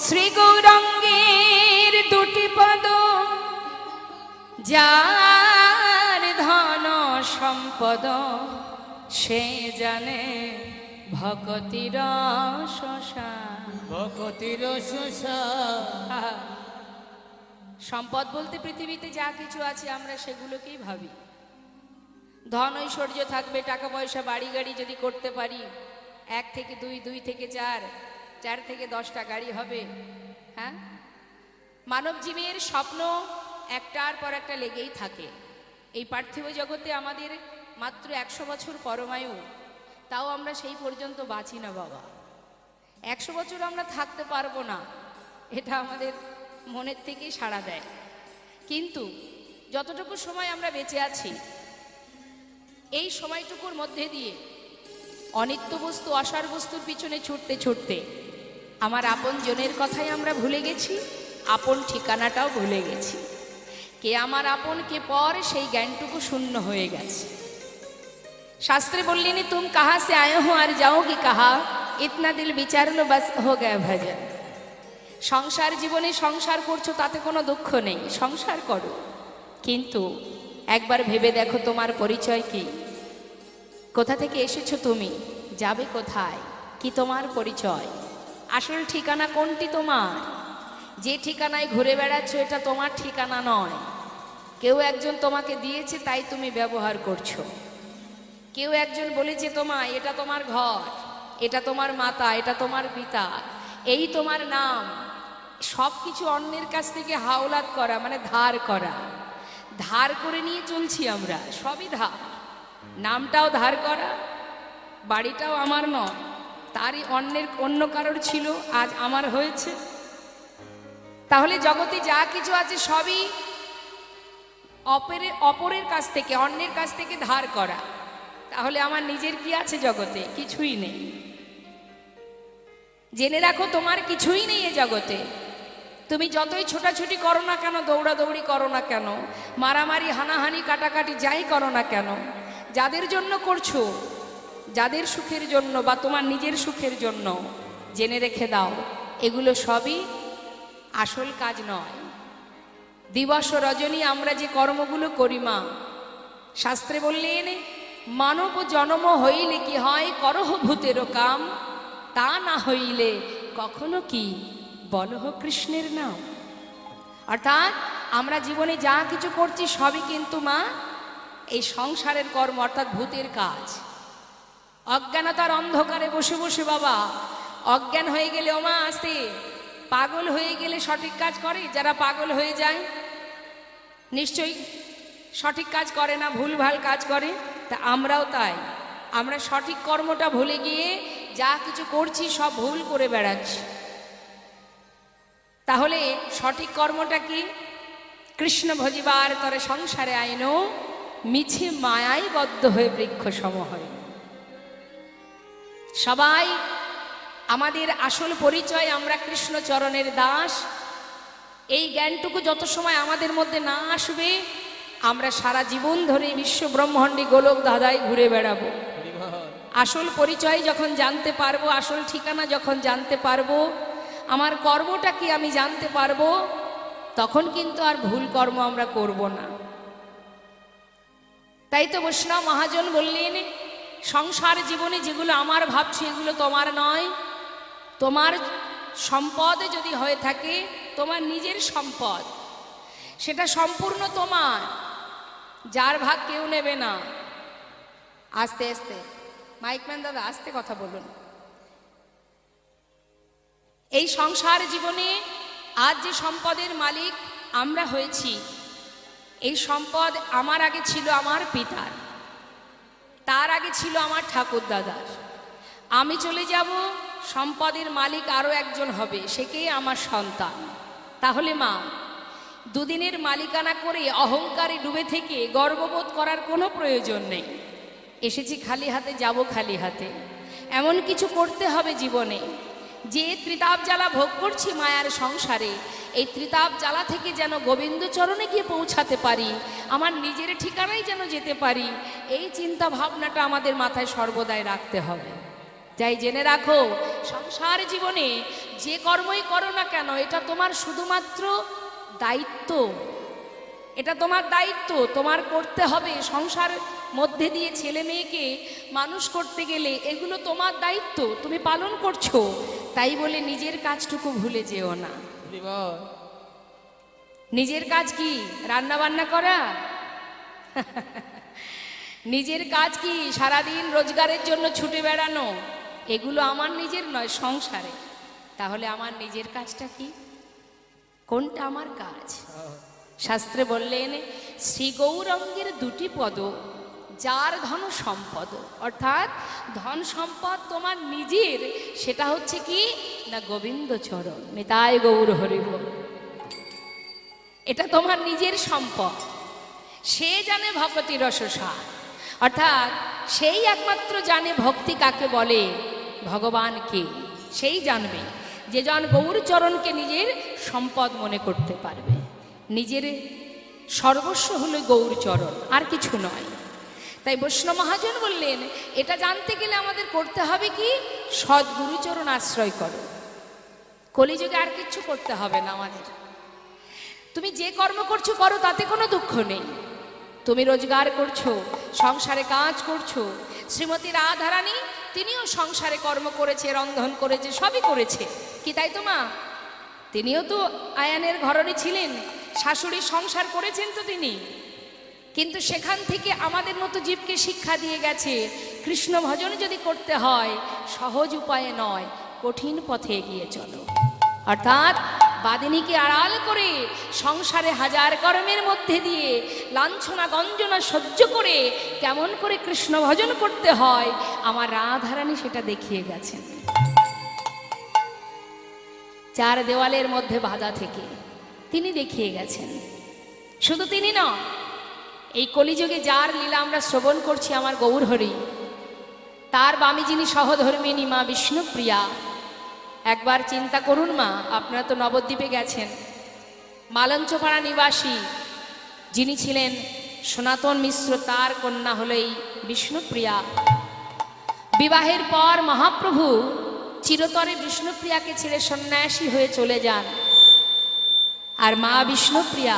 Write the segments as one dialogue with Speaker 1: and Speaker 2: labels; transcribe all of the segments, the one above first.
Speaker 1: শ্রী গৌরাঙ্গের দুটি পদ, যার ধন সম্পদ সে জানে ভকতির শশা।
Speaker 2: ভকতির শশা।
Speaker 1: সম্পদ বলতে পৃথিবীতে যা কিছু আছে আমরা সেগুলোকেই ভাবি। ধন ঐশ্বর্য থাকবে, টাকা পয়সা বাড়ি গাড়ি যদি করতে পারি, 1 থেকে 2, 2 থেকে 4, 4 থেকে 10টা গাড়ি হবে। হ্যাঁ, মানব জীবের স্বপ্ন একটার পর একটা লেগেই থাকে। এই পার্থিব জগতে আমাদের মাত্র 100 বছর পরমায়ু, তাও আমরা সেই পর্যন্ত বাঁচি না বাবা। 100 বছর আমরা থাকতে পারবো না, এটা আমাদের মনের থেকেই সাড়া দেয়। কিন্তু যতটুকু সময় আমরা বেঁচে আছি, এই সময়টুকুর মধ্যে দিয়ে অনিত্য বস্তু অসার বস্তুর পিছনে ছুটতে ছুটতে আমার আপন জনের কথাই আমরা ভুলে গেছি, আপন ঠিকানাটাও ভুলে গেছি। কে আমার আপন কে পর সেই জ্ঞানটুকু শূন্য হয়ে গেছে। শাস্ত্রে বললেনি তুম কাহা সে আয়ে হো আর যাও কি কাহা, ইতনা দিল বিচার লো বাস হো গয়া ভজন। সংসার জীবনে সংসার করছো তাতে কোনো দুঃখ নেই, সংসার করো, কিন্তু একবার ভেবে দেখো তোমার পরিচয় কি, কোথা থেকে এসেছো তুমি, যাবে কোথায়, কি তোমার পরিচয়, আসল ঠিকানা কোনটি তোমার। যে ঠিকানায় ঘুরে বেড়াচ্ছ এটা তোমার ঠিকানা নয়। কেউ একজন তোমাকে দিয়েছে তাই তুমি ব্যবহার করছো। কেউ একজন বলেছে তোমায় এটা তোমার ঘর, এটা তোমার মাতা, এটা তোমার পিতা, এই তোমার নাম। সব কিছু অন্যের কাছ থেকে হাওলাত করা মানে ধার করা। ধার করে নিয়ে চলছি আমরা, সবই ধার। নামটাও ধার করা, বাড়িটাও আমার নয়, তারই অন্য কারোর ছিল, আজ আমার হয়েছে। তাহলে জগতে যা কিছু আছে সবই অপরের কাছ থেকে, অন্যের কাছ থেকে ধার করা। তাহলে আমার নিজের কি আছে জগতে? কিছুই নেই। জেনে রাখো তোমার কিছুই নেই এ জগতে। তুমি যতই ছোটাছুটি করো না কেন, দৌড়াদৌড়ি করো না কেন, মারামারি হানাহানি কাটাকাটি যাই করো না কেন, যাদের জন্য করছো, যাদের সুখের জন্য বা তোমার নিজের সুখের জন্য, জেনে রেখে দাও এগুলো সবই আসল কাজ নয়। দিবস রজনী আমরা যে কর্মগুলো করি মা, শাস্ত্রে বললেন মানব জন্ম হইলে কি হয়, করহ ভূতেরও কাম, তা না হইলে কখনো কি বলহ কৃষ্ণের নাম। অর্থাৎ আমরা জীবনে যা কিছু করছি সবই কিন্তু মা এই সংসারের কর্ম, অর্থাৎ ভূতের কাজ। অজ্ঞানতার অন্ধকারে বসে বসে বাবা অজ্ঞান হয়ে গেলে ও মা আসতে, পাগল হয়ে গেলে সঠিক কাজ করে। যারা পাগল হয়ে যায় নিশ্চয়ই সঠিক কাজ করে না, ভুলভাল কাজ করে। তা আমরাও তাই, আমরা সঠিক কর্মটা ভুলে গিয়ে যা কিছু করছি সব ভুল করে বেড়াচ্ছি। তাহলে সঠিক কর্মটা কি? কৃষ্ণ ভজিবার তরে সংসারে আইনো, মিছে মায়ায় বদ্ধ হয়ে বৃক্ষ সম হয়। সবাই আমাদের আসল পরিচয় আমরা কৃষ্ণ চরণের দাস। এই জ্ঞানটুকু যত সময় আমাদের মধ্যে না আসবে, আমরা সারা জীবন ধরে বিশ্ব ব্রহ্মাণ্ডে গোলক ধাঁধায় ঘুরে বেড়াবো। আসল পরিচয় যখন জানতে পারবো, আসল ঠিকানা যখন জানতে পারবো, আমার কর্মটা কি আমি জানতে পারবো, তখন কিন্তু আর ভুল কর্ম আমরা করব না। তাই তো বৈষ্ণব মহাজন বললেন সংসার জীবনে যেগুলো আমার ভাবছি এগুলো তোমার নয়। তোমার সম্পদ যদি হয়ে থাকে, তোমার নিজের সম্পদ, সেটা সম্পূর্ণ তোমার, যার ভাগ কেউ নেবে না। আস্তে আস্তে মাইকম্যান দাদা আস্তে কথা বলুন। এই সংসার জীবনে আজ যে সম্পদের মালিক আমরা হয়েছি, এই সম্পদ আমার আগে ছিল আমার পিতার, তার আগে ছিল আমার ঠাকুর দাদার। আমি চলে যাব, সম্পদের মালিক আরও একজন হবে, সেকেই আমার সন্তান। তাহলে মা, দুদিনের মালিকানা করে অহংকারে ডুবে থেকে গর্ববোধ করার কোনো প্রয়োজন নেই। এসেছি খালি হাতে, যাব খালি হাতে। এমন কিছু করতে হবে জীবনে, যে ত্রিতাপ জ্বালা ভোগ করছি মায়ার সংসারে, এই ত্রিতাপ জ্বালা থেকে যেন গোবিন্দ চরণে গিয়ে পৌঁছাতে পারি, আমার নিজের ঠিকানায় যেন যেতে পারি, এই চিন্তা ভাবনাটা আমাদের মাথায় সর্বদাই রাখতে হবে। যাই জেনে রাখো, সংসার জীবনে যে কর্মই করো না কেন, এটা তোমার শুধুমাত্র দায়িত্ব। এটা তোমার দায়িত্ব, তোমার করতে হবে। সংসার মধ্যে দিয়ে ছেলে মেয়েকে মানুষ করতে গেলে এগুলো তোমার দায়িত্ব, তুমি পালন করছো। তাই বলে নিজের কাজটুকু ভুলে যেও না। নিজের কাজ কি? রান্না বান্না করা? নিজের কাজ কি? সারাদিন রোজগারের জন্য ছুটে বেড়ানো? এগুলো আমার নিজের নয়, সংসারে। তাহলে আমার নিজের কাজটা কি? কোনটা আমার কাজ? শাস্ত্রে বললেন, শ্রী গৌরাঙ্গের দুটি পদ, যার ধন সম্পদ। অর্থাৎ ধন সম্পদ তোমার নিজের, সেটা হচ্ছে কি না গোবিন্দ চরণ। নিতাই গৌর হরি বল। এটা তোমার নিজের সম্পদ। সে জানে ভক্তি রসসার, অর্থাৎ সেই একমাত্র জানে ভক্তি কাকে বলে, ভগবানকে। সেই জানবে যে জন গৌরচরণকে নিজের সম্পদ মনে করতে পারবে। নিজের সর্বস্ব হলো গৌরচরণ, আর কিছু নয়। তাই বৈষ্ণব মহাজন বললেন, এটা জানতে গেলে আমাদের করতে হবে কি? সদ্গুরুচরণ আশ্রয় করো। কলিযুগে আর কিচ্ছু করতে হবে না আমাদের। তুমি যে কর্ম করছো করো, তাতে কোনো দুঃখ নেই। তুমি রোজগার করছো, সংসারে কাজ করছো। শ্রীমতী রাধারানী তিনিও সংসারে কর্ম করেছে, রন্ধন করেছে, সবই করেছে। কি তাই তো মা? তিনিও তো আয়ানের ঘরণী ছিলেন, শাশুড়ির সংসার করেছেন তো তিনি। কিন্তু সেখান থেকে আমাদের মতো জীবকে শিক্ষা দিয়ে গেছে, কৃষ্ণ ভজন যদি করতে হয় সহজ উপায়ে নয়, কঠিন পথে এগিয়ে চলো। অর্থাৎ বাদিনীকে আড়াল করে সংসারে হাজার কর্মের মধ্যে দিয়ে লাঞ্ছনা গঞ্জনা সহ্য করে কেমন করে কৃষ্ণ ভজন করতে হয়, আমার রাধারানী সেটা দেখিয়ে গেছেন। চার দেওয়ালের মধ্যে বাধা থেকে তিনি দেখিয়ে গেছেন। শুধু তিনি নয়, এই কলিযুগে যার লীলা আমরা শ্রবণ করছি, আমার গৌরহরি, তার বামী যিনি সহধর্মিনী মা বিষ্ণুপ্রিয়া। একবার চিন্তা করুন মা, আপনারা তো নবদ্বীপে গেছেন। মালঞ্চপাড়া নিবাসী যিনি ছিলেন সনাতন মিশ্র, তার কন্যা হল এই বিষ্ণুপ্রিয়া। বিবাহের পর মহাপ্রভু চিরতরে বিষ্ণুপ্রিয়াকে ছেড়ে সন্ন্যাসী হয়ে চলে যান। আর মা বিষ্ণুপ্রিয়া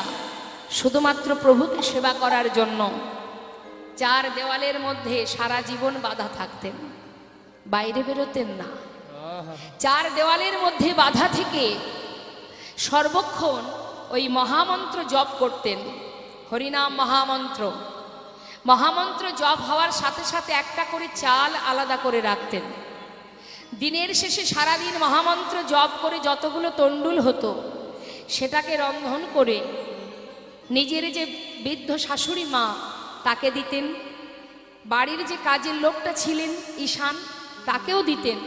Speaker 1: শুধুমাত্র প্রভুকে সেবা করার জন্য চার দেওয়ালের মধ্যে সারা জীবন বাধা থাকতেন, বাইরে বেরোতেন না। চার দেওয়ালের মধ্যে বাধা থেকে সর্বক্ষণ ওই মহামন্ত্র জপ করতেন, হরিনাম মহামন্ত্র। মহামন্ত্র জপ হওয়ার সাথে সাথে একটা করে চাল আলাদা করে রাখতেন। দিনের শেষে সারাদিন মহামন্ত্র জপ করে যতগুলো তণ্ডুল হতো সেটাকে রন্ধন করে নিজের যে বৃদ্ধ শাশুড়ি মা তাকে দিতেন। বাড়ির যে কাজের লোকটা ছিলেন ঈশান, তাকেও দিতেন।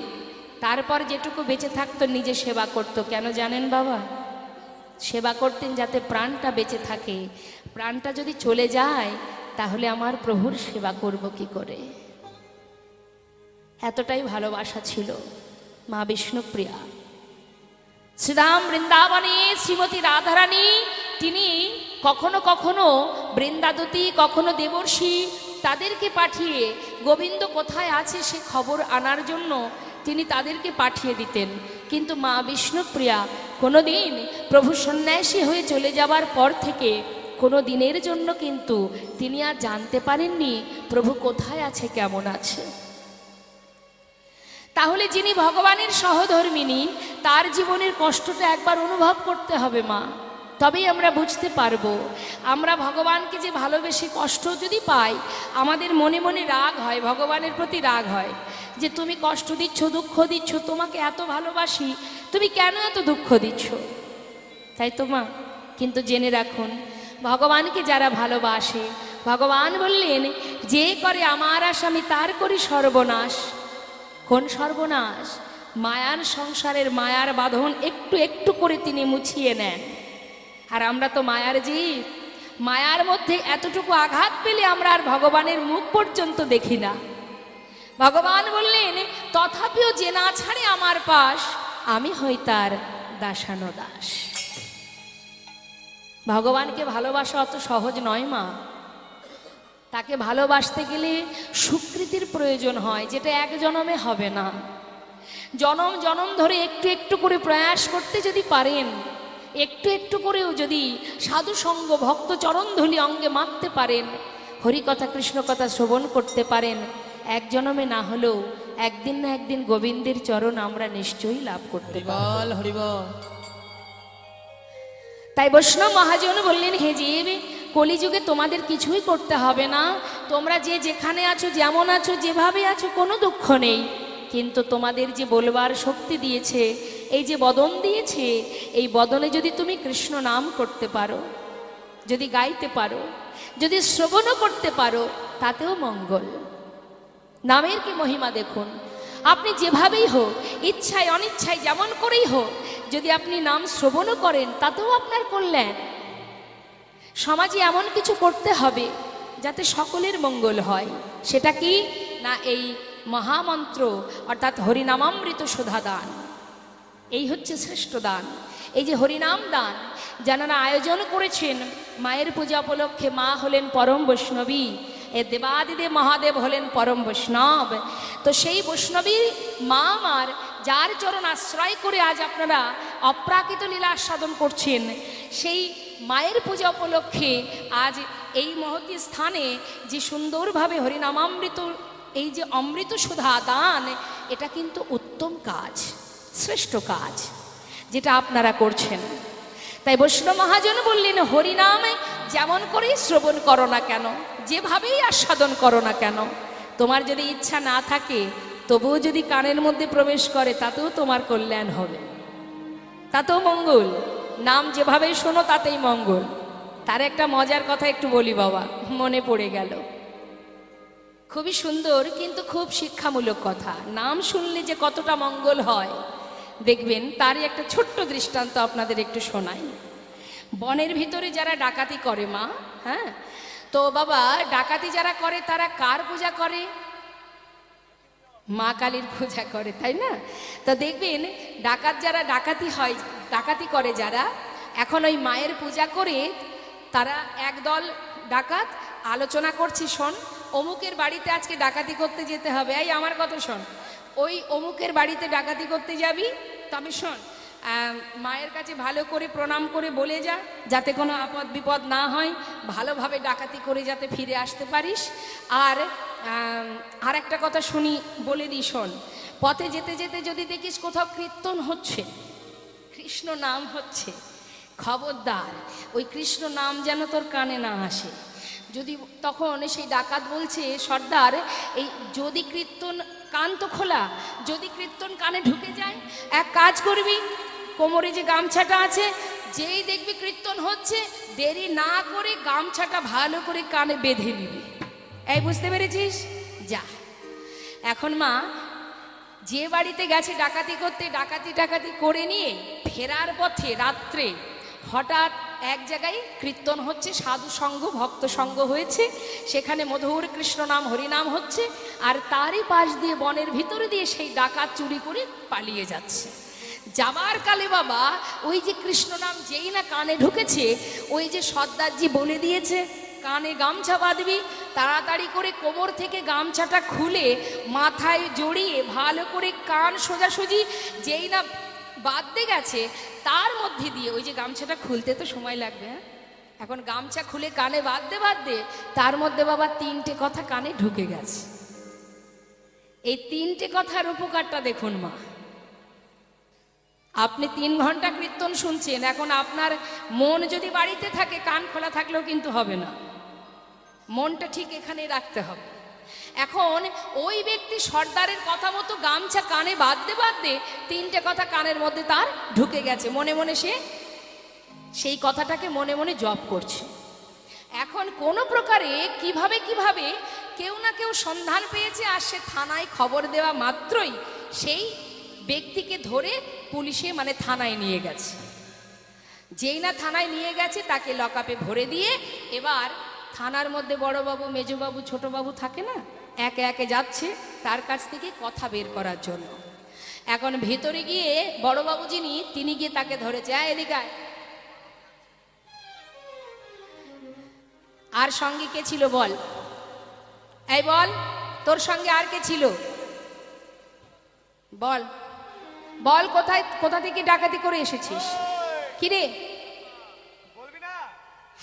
Speaker 1: তারপর যেটুকু বেঁচে থাকতো নিজে সেবা করত। কেন জানেন বাবা? সেবা করতেন যাতে প্রাণটা বেঁচে থাকে। প্রাণটা যদি চলে যায় তাহলে আমার প্রভুর সেবা করব কি করে? এতটাই ভালোবাসা ছিল মা বিষ্ণুপ্রিয়া। শ্রীরাম বৃন্দাবনে শ্রীমতী রাধারানী তিনি কখনো কখনো বৃন্দাদতী, কখনো দেবর্ষী, তাদেরকে পাঠিয়ে গোবিন্দ কোথায় আছে সে খবর আনার জন্য তিনি তাদেরকে পাঠিয়ে দিতেন। কিন্তু মা বিষ্ণুপ্রিয়া কোনোদিন প্রভু সন্ন্যাসী হয়ে চলে যাবার পর থেকে কোনো দিনের জন্য কিন্তু তিনি আর জানতে পারেননি প্রভু কোথায় আছে, কেমন আছে। তাহলে যিনি ভগবানের সহধর্মিনী, তার জীবনের কষ্টটা একবার অনুভব করতে হবে মা, তবেই আমরা বুঝতে পারবো। আমরা ভগবানকে যে ভালোবেসে কষ্ট যদি পাই, আমাদের মনে মনে রাগ হয়, ভগবানের প্রতি রাগ হয় যে তুমি কষ্ট দিচ্ছ, দুঃখ দিচ্ছ, তোমাকে এত ভালোবাসি, তুমি কেন এত দুঃখ দিচ্ছ? তাই তো মা? কিন্তু জেনে রাখুন, ভগবানকে যারা ভালোবাসে, ভগবান বললেন যে করে আমার আশ আমি তার করি সর্বনাশ। কোন সর্বনাশ? মায়ার সংসারের মায়ার বাঁধন একটু একটু করে তিনি মুছিয়ে নেন। আর আমরা তো মায়ার জীব, মায়ার মধ্যে এতটুকু আঘাত পেলে আমরা আর ভগবানের মুখ পর্যন্ত দেখি না। ভগবান বললেন তথাপিও যে না ছাড়ে আমার পাশ, আমি হই তার দাসানো দাস। ভগবানকে ভালোবাসা অত সহজ নয় মা। তাকে ভালোবাসতে গেলে সুকৃতির প্রয়োজন হয়, যেটা এক জনমে হবে না। জনম জনম ধরে একটু একটু করে প্রয়াস করতে যদি পারেন, একটু একটু করেও যদি সাধু সঙ্গ ভক্ত চরণধূলি অঙ্গে মাখতে পারেন, হরিকথা কৃষ্ণ কথা শ্রবণ করতে পারেন, এক জনমে না হলেও একদিন না একদিন গোবিন্দের চরণ আমরা নিশ্চয়ই লাভ করতে পারব।
Speaker 2: হরিবল হরিবল।
Speaker 1: তাই বৈষ্ণব মহাজন বললেন, হে জীব, কলিযুগে তোমাদের কিছুই করতে হবে না। তোমরা যে যেখানে আছো, যেমন আছো, যেভাবে আছো, কোনো দুঃখ নেই। কিন্তু তোমাদের যে বলবার শক্তি দিয়েছে, এই যে বদন দিয়েছে, এই বদনে যদি তুমি কৃষ্ণ নাম করতে পারো, যদি গাইতে পারো, যদি শ্রবণও করতে পারো, তাতেও মঙ্গল। নামের কি মহিমা দেখুন। আপনি যেভাবেই হোক, ইচ্ছায় অনিচ্ছায় যেমন করেই হোক, যদি আপনি নাম শ্রবণও করেন, তাতেও আপনার কল্যাণ। সমাজে এমন কিছু করতে হবে যাতে সকলের মঙ্গল হয়। সেটা কি না, এই মহামন্ত্র অর্থাৎ হরিনামামৃত সুধা দান, এই হচ্ছে শ্রেষ্ঠ দান। এই যে হরিনাম দান যারা আয়োজন করেছেন, মায়ের পূজা উপলক্ষে মা হলেন পরম বৈষ্ণবী, এ দেবাদিদেব মহাদেব হলেন পরম বৈষ্ণব। তো সেই বৈষ্ণবী মা আমার, যার চরণ আশ্রয় করে আজ আপনারা অপ্রাকৃত লীলা আস্বাদন করছেন, সেই মায়ের পূজা উপলক্ষে আজ এই মহতী স্থানে যে সুন্দরভাবে হরিনামামৃত, এই যে অমৃত সুধা দান, এটা কিন্তু উত্তম কাজ, শ্রেষ্ঠ কাজ যেটা আপনারা করছেন। তাই বৈষ্ণব মহাজন বললেন, হরিনামে যেমন করেই শ্রবণ করো না কেন, যেভাবেই আস্বাদন করো না কেন, তোমার যদি ইচ্ছা না থাকে, তবুও যদি কানের মধ্যে প্রবেশ করে, তাতেও তোমার কল্যাণ হবে, তাতেও মঙ্গল। নাম যেভাবেই শোনো, তাতেই মঙ্গল। তার একটা মজার কথা একটু বলি বাবা, মনে পড়ে গেল। খুবই সুন্দর কিন্তু খুব শিক্ষামূলক কথা। নাম শুনলে যে কতটা মঙ্গল হয় দেখবেন, তারই একটা ছোট্ট দৃষ্টান্ত আপনাদের একটু শোনাই। বনের ভিতরে যারা ডাকাতি করে মা, হ্যাঁ, তো বাবা ডাকাতি যারা করে তারা কার পূজা করে? মা কালীর পূজা করে, তাই না? তো দেখবেন ডাকাত যারা ডাকাতি হয়, ডাকাতি করে যারা, এখন ওই মায়ের পূজা করে তারা একদল ডাকাত আলোচনা করছে, শোন অমুকের বাড়িতে আজকে ডাকাতি করতে যেতে হবে, এই আমার কথা শোন, ওই অমুকের বাড়িতে ডাকাতি করতে যাবি, তবে শোন মায়ের কাছে ভালো করে প্রণাম করে বলে যা, যাতে কোনো আপদ বিপদ না হয়, ভালোভাবে ডাকাতি করে যাতে ফিরে আসতে পারিস। আর একটা কথা শুনি, বলে দিই শোন, পথে যেতে যেতে যদি দেখিস কোথাও কীর্তন হচ্ছে, কৃষ্ণ নাম হচ্ছে, খবরদার ওই কৃষ্ণ নাম যেন তোর কানে না আসে। যদি তখন সেই ডাকাত বলছে, সর্দার এই যদি কীর্তন, কান তো খোলা, যদি কীর্তন কানে ঢুকে যায়, এক কাজ করবি, কোমরে যে গামছাটা আছে, যেই দেখবি কীর্তন হচ্ছে, দেরি না করে গামছাটা ভালো করে কানে বেঁধে নিবি। এই বুঝতে পেরেছিস? যা। এখন মা যে বাড়িতে গেছে ডাকাতি করতে, ডাকাতি করে নিয়ে ফেরার পথে রাত্রে হঠাৎ এক জায়গায় কীর্তন হচ্ছে, সাধু সঙ্গ ভক্ত সঙ্গ হয়েছে, সেখানে মধুর কৃষ্ণ নাম হরিনাম হচ্ছে, আর তারই পাশ দিয়ে বনের ভিতরে দিয়ে সেই ডাকাত চুরি করে পালিয়ে যাচ্ছে। যাবার কালে বাবা ওই যে কৃষ্ণ নাম যেই না কানে ঢুকেছে, ওই যে সর্দারজি বলে দিয়েছে কানে গামছা বাঁধবি, তাড়াতাড়ি করে কোমর থেকে গামছাটা খুলে মাথায় জড়িয়ে ভালো করে কান সোজাসুজি যেই না বাঁধতে গেছে, তার মধ্যে দিয়ে, ওই যে গামছাটা খুলতে তো সময় লাগবে, হ্যাঁ, এখন গামছা খুলে কানে বাঁধতে বাঁধতে তার মধ্যে বাবা 3টে কথা কানে ঢুকে গেছে। এই 3টে কথার উপকারটা দেখুন মা। আপনি 3 ঘন্টা কীর্তন শুনছেন, এখন আপনার মন যদি বাড়িতে থাকে, কান খোলা থাকলেও কিন্তু হবে না, মনটা ঠিক এখানেই রাখতে হবে। এখন ওই ব্যক্তি সর্দারের কথা মতো গামছা কানে বাঁধতে বাঁধতে 3টে কথা কানের মধ্যে তার ঢুকে গেছে, মনে মনে সে সেই কথাটাকে মনে মনে জপ করছে। এখন কোনো প্রকারে কিভাবে কেউ না কেউ সন্ধান পেয়েছে, আর সে থানায় খবর দেওয়া মাত্রই সেই ব্যক্তিকে ধরে পুলিশে মানে থানায় নিয়ে গেছে। যেই না থানায় নিয়ে গেছে, তাকে লকআপে ভরে দিয়ে এবার থানার মধ্যে বড়বাবু, মেজবাবু, ছোটবাবু থাকে না, একে একে যাচ্ছে তার কাছ থেকে কথা বের করার জন্য। এখন ভেতরে গিয়ে বড়বাবু যিনি, তিনি গিয়ে তাকে ধরেছে, এদিকে আয়। আর সঙ্গে কে ছিল বল? এই বল, তোর সঙ্গে আর কে ছিল? বল বল, কোথা থেকে ডাকাতি করে এসেছিস? কি রে?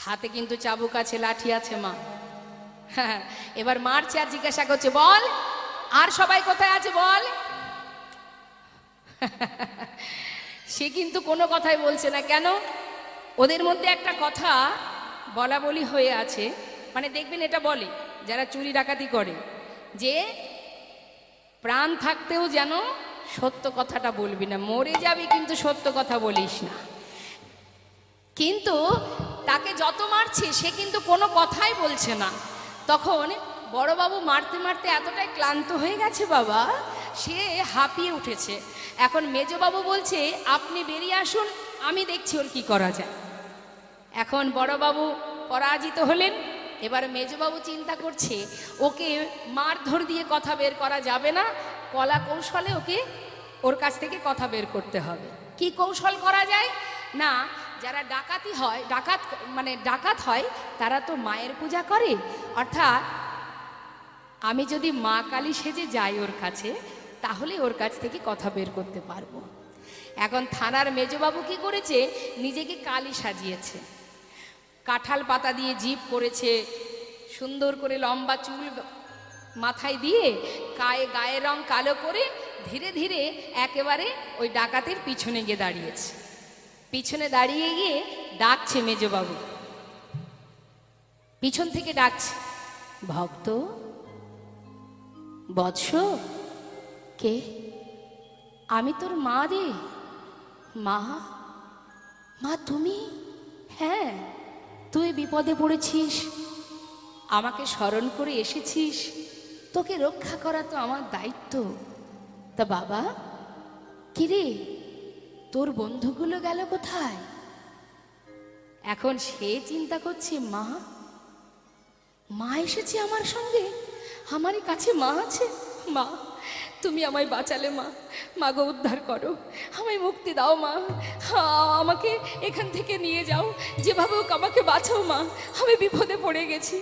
Speaker 1: হাতে কিন্তু চাবুক আছে, লাঠি আছে মা। হ্যাঁ, এবার মারছে আর জিজ্ঞাসা করছে, বল আর সবাই কোথায় আছে বল। সে কিন্তু কোনো কথাই বলছে না। কেন? ওদের মধ্যে একটা কথা বলা বলি হয়ে আছে, মানে দেখবেন এটা বলে যারা চুরি ডাকাতি করে, যে প্রাণ থাকতেও যেন সত্য কথাটা বলবি না, মরে যাবি কিন্তু সত্য কথা বলিস না। কিন্তু তাকে যত মারছে সে কিন্তু কোনো কথাই বলছে না। তখন বড়বাবু মারতে মারতে এতটাই ক্লান্ত হয়ে গেছে বাবা, সে হাঁপিয়ে উঠেছে। এখন মেজবাবু বলছে, আপনি বেরিয়ে আসুন, আমি দেখছি ওর কি করা যায়। এখন বড়বাবু পরাজিত হলেন। এবার মেজবাবু চিন্তা করছে, ওকে মারধর দিয়ে কথা বের করা যাবে না, কলা কৌশলে ওকে ওর কাছ থেকে কথা বের করতে হবে। কি কৌশল করা যায়? না, যারা ডাকাতি হয়, ডাকাত হয়, তারা তো মায়ের পূজা করে। অর্থাৎ আমি যদি মা কালী সেজে যাই ওর কাছে, তাহলে ওর কাছ থেকে কথা বের করতে পারবো। এখন থানার মেজবাবু কি করেছে, নিজেকে কালী সাজিয়েছে। কাঁঠাল পাতা দিয়ে জিভ করেছে, সুন্দর করে লম্বা চুল মাথায় দিয়ে, গায়ের রং কালো করে ধীরে ধীরে একেবারে ওই ডাকাতের পিছনে গিয়ে দাঁড়িয়েছে। পিছনে দাঁড়িয়ে গিয়ে ডাকছে মেজবাবু, পিছন থেকে ডাকছে, ভক্ত, বৎস, কে? আমি তোর মা রে। মা? মা তুমি? হ্যাঁ, তুই বিপদে পড়েছিস, আমাকে স্মরণ করে এসেছিস, তোকে রক্ষা করা তো আমার দায়িত্ব। তা বাবা, কিরে তোর বন্ধুগুলো গেল কোথায়? এখন সে চিন্তা করছে, মা এসেছে আমার সঙ্গে, আমারই কাছে মা আছে। মা, তুমি আমায় বাঁচালে মা, মাগো উদ্ধার করো, আমায় মুক্তি দাও মা, আমাকে এখান থেকে নিয়ে যাও, যেভাবে হোক আমাকে বাঁচাও মা, আমি বিপদে পড়ে গেছি।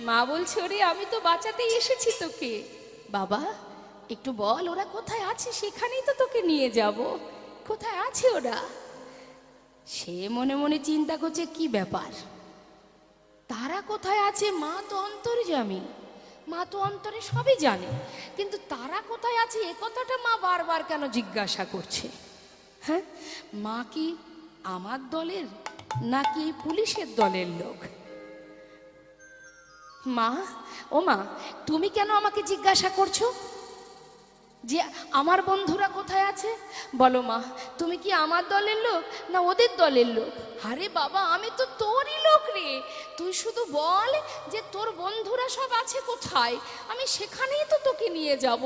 Speaker 1: মা বলছে, ওরে আমি তো বাঁচাতেই এসেছি তোকে। বাবা একটু বল, ওরা কোথায় আছে, সেখানেই তো তোকে নিয়ে যাব, কোথায় আছে ওরা? সে মনে মনে চিন্তা করছে, কি ব্যাপার, তারা কোথায় আছে? মা তো অন্তর্যামী, মা তো অন্তরে সবই জানে, কিন্তু তারা কোথায় আছে এ কথাটা মা বারবার কেন জিজ্ঞাসা করছে? হ্যাঁ, মা কি আমার দলের নাকি পুলিশের দলের লোক? মা, ও মা, তুমি কেন আমাকে জিজ্ঞাসা করছো যে আমার বন্ধুরা কোথায় আছে? বলো মা, তুমি কি আমার দলের লোক না ওদের দলের লোক? আরে বাবা, আমি তো তোরই লোক রে, তুই শুধু বল যে তোর বন্ধুরা সব আছে কোথায়, আমি সেখানেই তো তোকে নিয়ে যাব।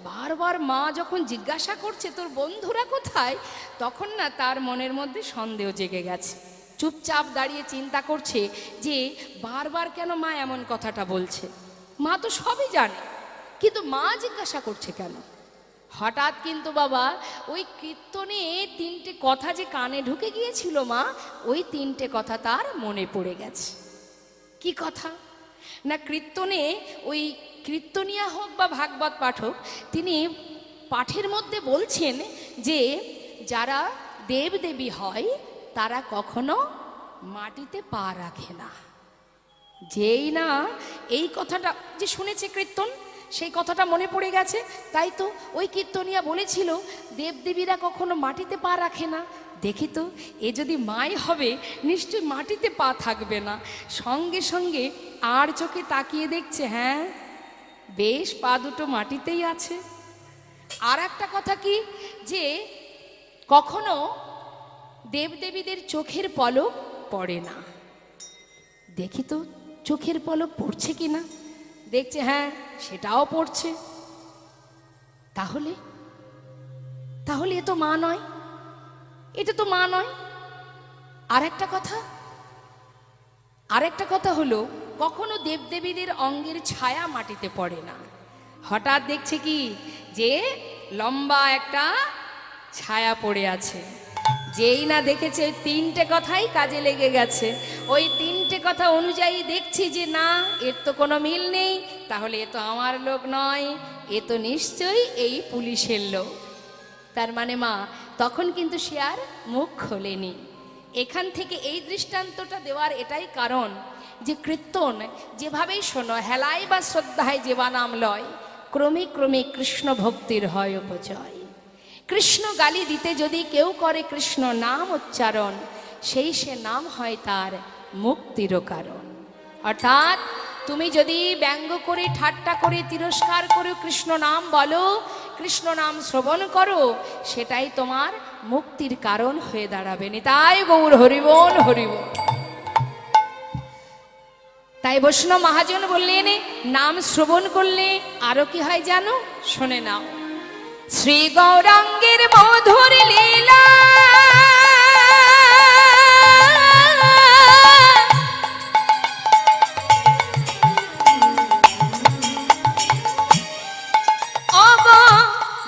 Speaker 1: বারবার মা যখন জিজ্ঞাসা করছে তোর বন্ধুরা কোথায়, তখন না তার মনের মধ্যে সন্দেহ জেগে গেছে। চুপচাপ দাঁড়িয়ে চিন্তা করছে যে বারবার কেন মা এমন কথাটা বলছে। মা তো সবই জানে, কিন্তু মা জিজ্ঞাসা করছে কেন? হঠাৎ কিন্তু বাবা ওই কীর্তনে 3টে কথা যে কানে ঢুকে গিয়েছিল মা, ওই 3টে কথা তার মনে পড়ে গেছে। কি কথা না, কীর্তনে ওই কীর্তনিয়া হোক বা ভাগবত পাঠক, তিনি পাঠের মধ্যে বলছেন যে যারা দেবদেবী হয় তারা কখনো মাটিতে পা রাখে না। যেই না এই কথাটা যে শুনেছে কীর্তন, সেই কথাটা মনে পড়ে গেছে। তাই তো ওই কীর্তনিয়া বলেছিল দেবদেবীরা কখনো মাটিতে পা রাখে না। দেখি তো, এ যদি মাই হবে নিশ্চয় মাটিতে পা থাকবে না। সঙ্গে সঙ্গে আর চোখে তাকিয়ে দেখছে, হ্যাঁ বেশ পা দুটো মাটিতেই আছে। আর একটা কথা কি, যে কখনো দেবদেবীদের চোখের পলক পড়ে না। দেখি তো চোখের পলক পড়ছে কিনা। দেখছে, হ্যাঁ সেটাও পড়ছে। তাহলে তাহলে এ তো মা নয়, এটা তো মা নয়। আর একটা কথা হলো, কখনো দেবদেবীদের অঙ্গের ছায়া মাটিতে পড়ে না। হঠাৎ দেখছে কি, যে লম্বা একটা ছায়া পড়ে আছে। যেই না দেখেছে 3টে কথাই কাজে লেগে গেছে। ওই 3টে কথা অনুযায়ী দেখছি যে না, এর তো কোনো মিল নেই। তাহলে এ তো আমার লোক নয়, এ তো নিশ্চয়ই এই পুলিশের লোক। তার মানে মা তখন কিন্তু সে আর মুখ খোলেনি। এখান থেকে এই দৃষ্টান্তটা দেওয়ার এটাই কারণ যে কীর্তন যেভাবেই শোনো, হেলায় বা শ্রদ্ধায় যেবা নাম লয়, ক্রমে ক্রমে কৃষ্ণ ভক্তির হয় উপচয়। কৃষ্ণ গালি দিতে যদি কেউ করে কৃষ্ণ নাম উচ্চারণ, সেই সে নাম হয় তার মুক্তিরও কারণ। অর্থাৎ তুমি যদি ব্যঙ্গ করে, ঠাট্টা করে, তিরস্কার করে কৃষ্ণ নাম বলো, কৃষ্ণ নাম শ্রবণ করো, সেটাই তোমার মুক্তির কারণ হয়ে দাঁড়াবে। নিতাই গৌর হরিবোল হরিবোল। তাই বৈষ্ণব মহাজন বললেন নাম শ্রবণ করলে আরো কি হয় জানো? শুনে নাও। শ্রী গৌরাঙ্গের মধুর লীলা,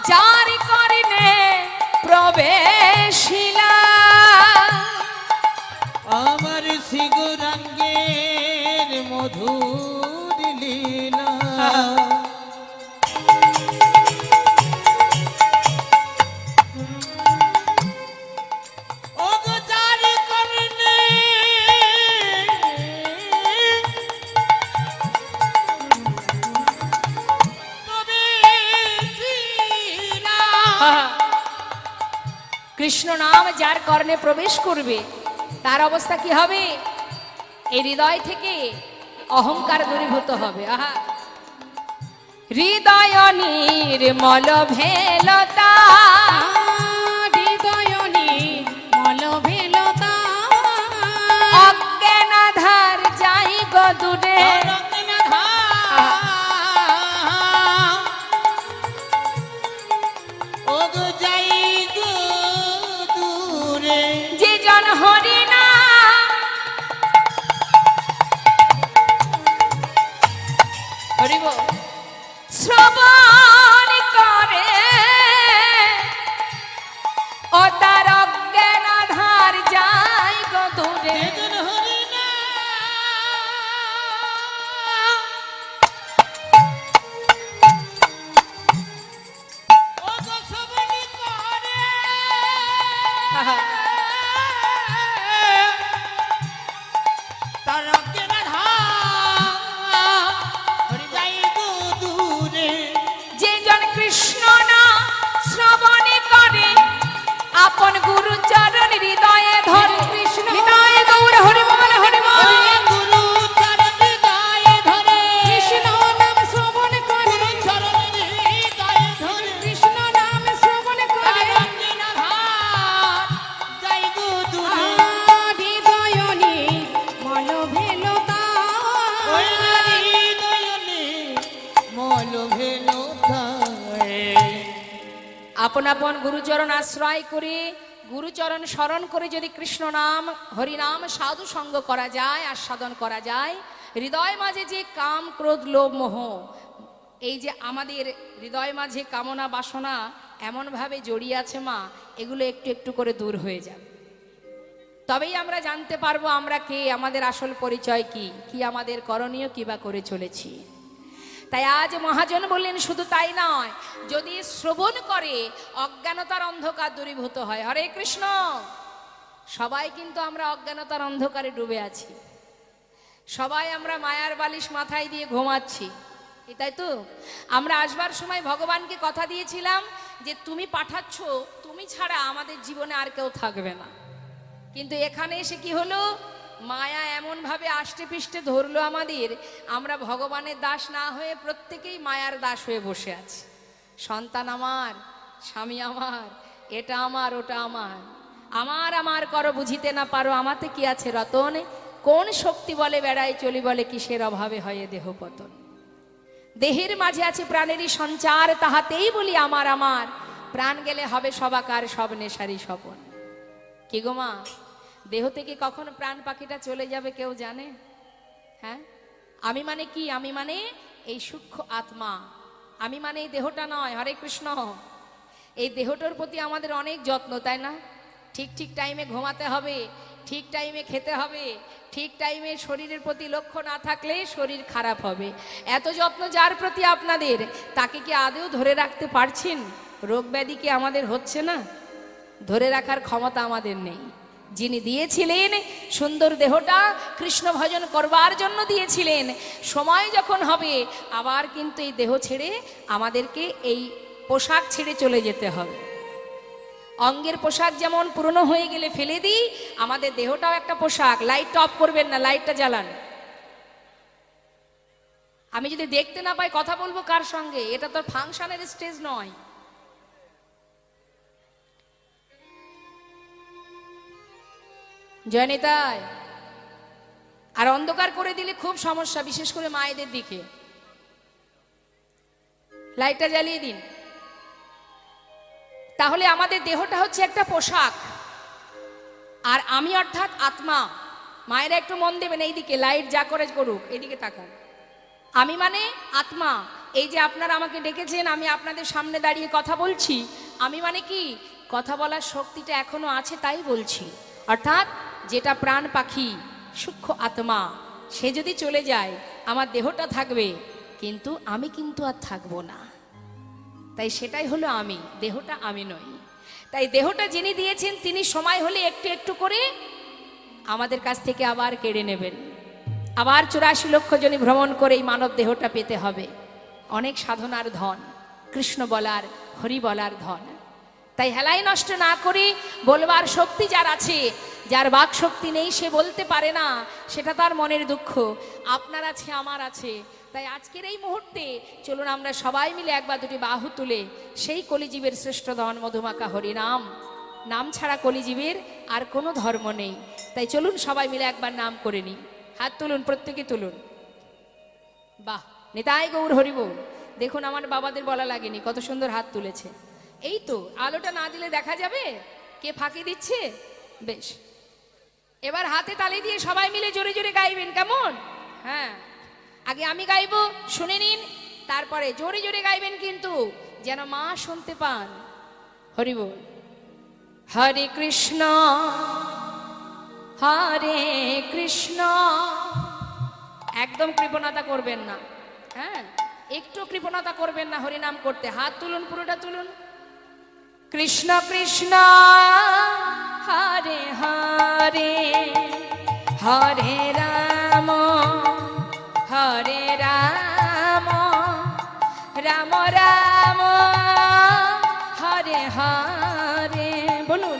Speaker 1: যার করনে প্রবেশিলা,
Speaker 2: আমার শ্রী গৌরাঙ্গের মধুর লীলা। ও গো যার করনে প্রবেশিলা।
Speaker 1: কৃষ্ণ নাম যার কর্ণে প্রবেশ করবে তার অবস্থা কি হবে? এই হৃদয় থেকে অহংকার দূরীভূত হবে। আহা, হৃদয় নির্মল ভেলতা,
Speaker 2: হৃদয় নির্মল ভেলতা,
Speaker 1: অজ্ঞানাধার যাই গো দূরে।
Speaker 2: ও গো যাই গো দূরে,
Speaker 1: যে জন হরি না হরিব শ্রবণ করে, ও তার অজ্ঞানাধার যাই গো দূরে।
Speaker 2: যেজন হরি না ও গো শ্রবণ করে, তার অজ্ঞানাধার যাই গো দূরে।
Speaker 1: যে জন কৃষ্ণ না শ্রবণ করে, আপন গুরু চরণ হৃদয়ে ধরে। কৃষ্ণ হৃদয়ে গৌর হরিবল হরিবল।
Speaker 2: গুরু চরণ হৃদয়ে ধরে,
Speaker 1: কৃষ্ণ নাম শ্রবণ করে,
Speaker 2: গুরু চরণ হৃদয়ে ধরে,
Speaker 1: কৃষ্ণ নাম শ্রবণ করে,
Speaker 2: তার অজ্ঞানাধার যাই গো দূরে।
Speaker 1: হৃদয় নির্মল ভেলতা।
Speaker 2: ওই হৃদয় নির্মল ভেলতায়।
Speaker 1: আপন আপন গুরুচরণ আশ্রয় করে, গুরুচরণ স্মরণ করে যদি কৃষ্ণ নাম হরিনাম সাধু সঙ্গ করা যায়, আস্বাদন করা যায়, হৃদয় মাঝে যে কাম ক্রোধ লোভ মোহ, এই যে আমাদের হৃদয় মাঝে কামনা বাসনা এমনভাবে জড়িয়ে আছে মা, এগুলো একটু একটু করে দূর হয়ে যাবে। তবেই আমরা জানতে পারবো আমরা কে, আমাদের আসল পরিচয় কি, কি আমাদের করণীয়, কি বা করে চলেছি। তাই আজ মহাজন বললেন শুধু তাই নয়, যদি শ্রবণ করে অজ্ঞানতার অন্ধকার দূরীভূত হয়। হরে কৃষ্ণ। সবাই কিন্তু আমরা অজ্ঞানতার অন্ধকারে ডুবে আছি, সবাই আমরা মায়ার বালিশ মাথায় দিয়ে ঘুমাচ্ছি, তাই তো? আমরা আসবার সময় ভগবানকে কথা দিয়েছিলাম যে তুমি পাঠাচ্ছ, তুমি ছাড়া আমাদের জীবনে আর কেউ থাকবে না। কিন্তু এখানে এসে কি হলো? মায়া এমন ভাবে আষ্টে পিষ্টে ধরলো আমাদের, আমরা ভগবানের দাস না হয়ে প্রত্যেকেই মায়ার দাস হয়ে বসে আছি। সন্তান আমার, স্বামী আমার, এটা আমার, ওটা আমার, আমার আমার করো বুঝিতে না পারো, আমাতে কি আছে রতন, কোন শক্তি বলে বেড়াই চলি, বলে কিসের অভাবে হয় দেহ পতন। দেহের মাঝে আছে প্রাণেরই সঞ্চার, তাহাতেই বলি আমার আমার, প্রাণ গেলে হবে সবাকার সব নেশারি স্বপন। কি গো মা, দেহ থেকে কখন প্রাণ পাখিটা চলে যাবে কেউ জানে? হ্যাঁ, আমি মানে কি? আমি মানে এই সূক্ষ্ম আত্মা, আমি মানে এই দেহটা নয়। হরে কৃষ্ণ। এই দেহটার প্রতি আমাদের অনেক যত্ন, তাই না? ঠিক ঠিক টাইমে ঘুমাতে হবে, ঠিক টাইমে খেতে হবে, ঠিক টাইমে শরীরের প্রতি লক্ষ্য না থাকলে শরীর খারাপ হবে। এত যত্ন যার প্রতি আপনাদের, তাকে কি আদৌ ধরে রাখতে পারছেন? রোগ ব্যাধি কি আমাদের হচ্ছে না? ধরে রাখার ক্ষমতা আমাদের নেই। যিনি দিয়েছিলেন সুন্দর দেহটা কৃষ্ণ ভজন করবার জন্য দিয়েছিলেন, সময় যখন হবে আবার কিন্তু এই দেহ ছেড়ে আমাদেরকে এই পোশাক ছেড়ে চলে যেতে হবে। অঙ্গের পোশাক যেমন পুরনো হয়ে গেলে ফেলে দিই, আমাদের দেহটাও একটা পোশাক। লাইটটা অফ করবেন না, লাইটটা জ্বালান। আমি যদি দেখতে না পাই কথা বলবো কার সঙ্গে? এটা তো ফাংশনের স্টেজ নয়। জয়নিতাই। আর অন্ধকার করে দিলে খুব সমস্যা, বিশেষ করে মায়েদের দিকে। লাইটটা জ্বালিয়ে দিন। তাহলে আমাদের দেহটা হচ্ছে একটা পোশাক, আর আমি অর্থাৎ আত্মা। মায়েরা একটু মন দেবেন, এইদিকে লাইট যা করে করুক, এইদিকে তাকান। আমি মানে আত্মা। এই যে আপনারা আমাকে ডেকেছেন, আমি আপনাদের সামনে দাঁড়িয়ে কথা বলছি, আমি মানে কি? কথা বলার শক্তিটা এখনো আছে তাই বলছি। অর্থাৎ যেটা প্রাণ পাখি সূক্ষ্ম আত্মা, সে যদি চলে যায় আমার দেহটা থাকবে, কিন্তু আমি কিন্তু আর থাকবো না। তাই সেটাই হলো আমি, দেহটা আমি নই। তাই দেহটা যিনি দিয়েছেন তিনি সময় হলে একটু একটু করে আমাদের কাছ থেকে আবার কেড়ে নেবেন। আবার 84 লক্ষ জনি ভ্রমণ করে এই মানব দেহটা পেতে হবে। অনেক সাধনার ধন, কৃষ্ণ বলার, হরি বলার ধন। তাই হেলাই নষ্ট না করে বলবার শক্তি যার আছে, যার বাক শক্তি নেই সে বলতে পারে না, সেটা তার মনের দুঃখ। আপনার আছে, আমার আছে। তাই আজকের এই মুহূর্তে চলুন আমরা সবাই মিলে একবার দুটি বাহু তুলে সেই কলিজীবের শ্রেষ্ঠ ধন মধুমাখা হরিনাম, নাম ছাড়া কলিজীবের আর কোনো ধর্ম নেই। তাই চলুন সবাই মিলে একবার নাম করে নিই। হাত তুলুন, প্রত্যেকে তুলুন। বাহ, নিতাই গৌর হরি বল। দেখুন আমার বাবাদের বলা লাগেনি, কত সুন্দর হাত তুলেছে। এই তো আলোটা না দিলে দেখা যাবে কে ফাঁকি দিচ্ছে। বেশ, এবার হাতে তালি দিয়ে সবাই মিলে জোরে জোরে গাইবেন, কেমন? হ্যাঁ, আগে আমি গাইবো, শুনে নিন, তারপরে জোরে জোরে গাইবেন, কিন্তু যেন মা শুনতে পান। হরি বল। হরে কৃষ্ণ হরে কৃষ্ণ। একদম কৃপণতা করবেন না, হ্যাঁ, একটু কৃপণতা করবেন না হরিনাম করতে। হাত তুলুন, পুরোটা তুলুন। কৃষ্ণ কৃষ্ণ হরে হরে, হরে রাম হরে রাম, রাম রাম হরে হরে। বলুন